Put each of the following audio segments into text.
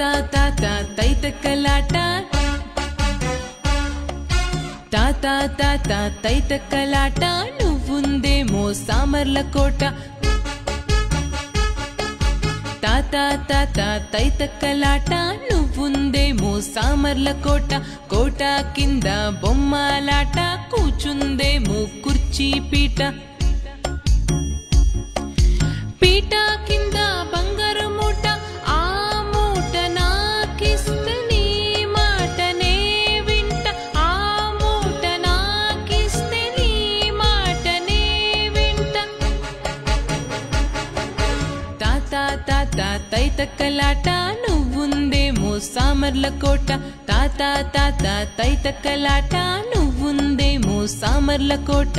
తాత తాత తైతక్కలాట తాత తాత తైతక్కలాట నువ్వుందేమో సామర్లకోట తాత తాత తైతక్కలాట నువ్వుందేమో సామర్లకోట కోట కింద బొమ్మలాట కూచుందేమో కుర్చీ పీట పీట కింద బంగారు మూట ఆ మూట నాకిస్తే నీ మాటనే వింట ఆ మూట నాకిస్తే నీ మాటనే వింట తాత తాత తైతక్కలాట నువ్వుందేమో సామర్లకోట తాత తాత తైతక్కలాట నువ్వుందేమో సామర్లకోట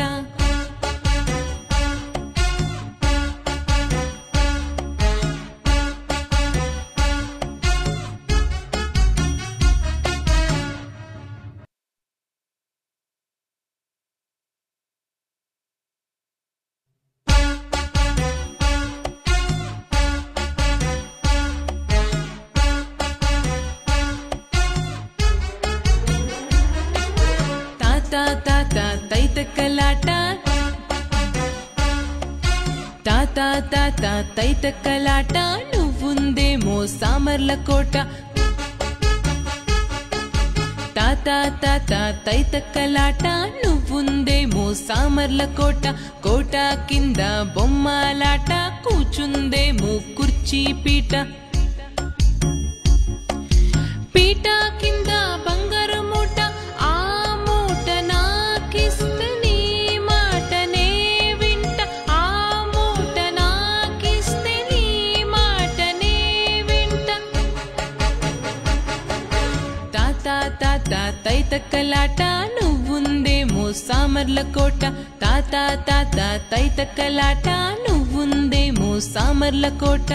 తాత తైతక్కలాట తాత తాత తైతక్కలాట నువ్వుందేమో సామర్లకోట తాత తాత తైతక్కలాట నువ్వుందేమో సామర్లకోట కోట కింద బొమ్మలాట కూచుందేమో కుర్చీ పీట పీట కింద బంగారు మూట ఆ మూట నాకిస్తే నీ మాటనే వింట ఆ మూట నాకిస్తే నీ మాటనే వింట తాత తాత తైతక్కలాట నువ్వుందేమో సామర్లకోట తాత తాత తైతక్కలాట నువ్వుందేమో సామర్లకోట